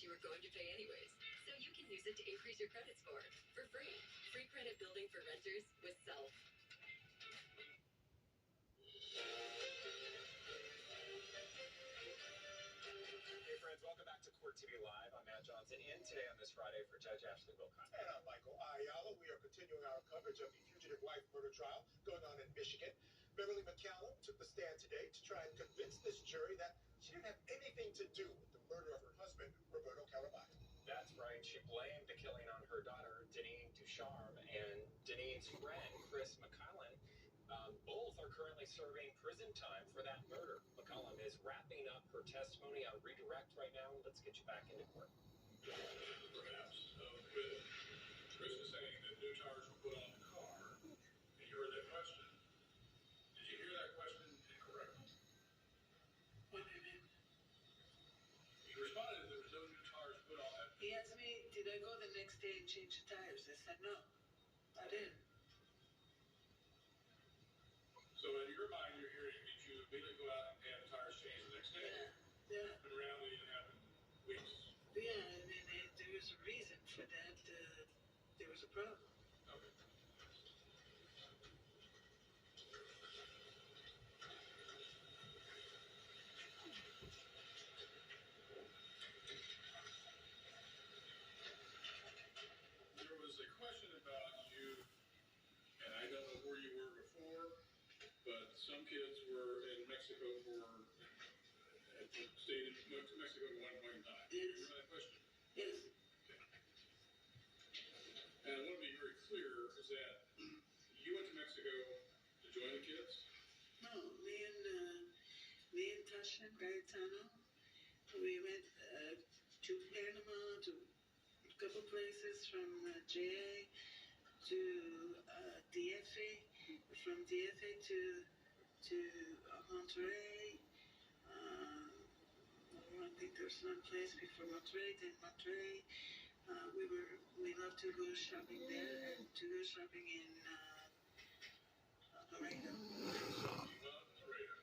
you were going to pay anyways. So you can use it to increase your credit score for free. Free credit building for renters with Self. Hey friends, welcome back to Court TV Live. I'm Matt Johnson, in today on this Friday for Judge Ashley Wilcott. And I'm Michael Ayala. We are continuing our coverage of the fugitive wife murder trial going on in Michigan. Beverly McCallum took the stand today to try and convince this jury that she didn't have anything to do with the murder of her husband, Roberto Caraballo. That's right. She blamed the killing on her daughter, Deneen Ducharme, and Deneen's friend, Chris McCallum. Both are currently serving prison time for that murder. McCallum is wrapping up her testimony on redirect right now. Let's get you back into court. Perhaps Chris is saying that new tires were put on the car, and you heard that question. Did you hear that question incorrectly? What do you mean? He responded that there was no new tires put on that. He asked me, did I go the next day and change the tires? I said, no, I didn't. So in your mind, you're hearing, did you immediately go out and have the tires changed the next day? Yeah. But in reality, it happened weeks. Yeah, I mean, there was a reason for that. There was a problem. Okay. There was a question about you, and I don't know where you were before, but some kids were in Mexico had stayed in Mexico at one point in time. Yes. You remember that question? Yes. Okay. And I want to be very clear is that you went to Mexico to join the kids? No, me and Tasha and Gaetano, we went to Panama, to a couple places, from JA to DFA, from DFA to Monterrey. I think there's one place before Monterrey, then Monterrey. We love to go shopping there and to go shopping in Laredo. You love Laredo?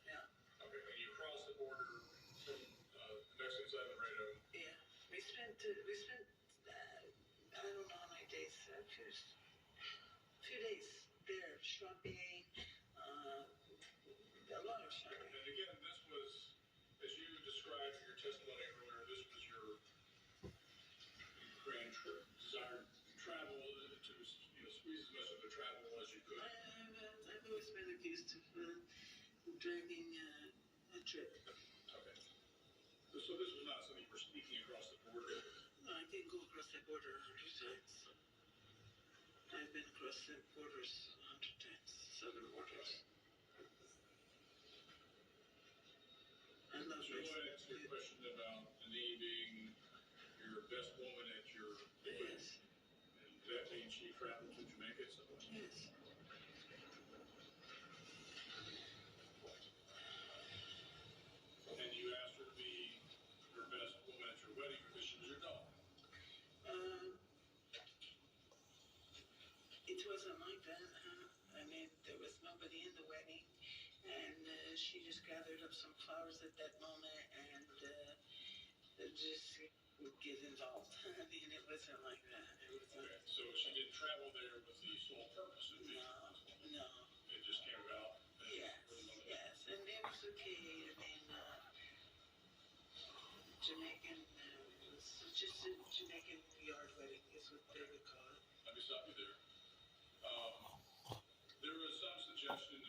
Yeah. Okay, and you crossed the border from the Mexican side of Laredo. Yeah. We spent I don't know how many days, a few days there shopping, a lot of shopping. And again, this was, as you described in your testimony earlier, this was your grand desire to travel, to squeeze as much of the travel as you could. I've always been accused of dragging a trip. Okay. So this was not something you were sneaking across the border? No, I didn't go across the border 100 times. I've been across the borders 100 times, southern borders. I love So I want to ask you a question about Deneen being your best woman at your wedding. Yes. And that means she traveled to Jamaica at some point? Yes. And you asked her to be your best woman at your wedding because she was your daughter. It wasn't like that. I mean, there was nobody in the wedding, and she just gathered up some flowers at that moment and just would get involved. I mean, it wasn't like that. It was Okay, so she didn't travel there with the sole purpose of being no. It just came about. Yes, and it was okay. I mean, Jamaican, it was just a Jamaican yard wedding is what they would call it. Let me stop you there. There was some suggestion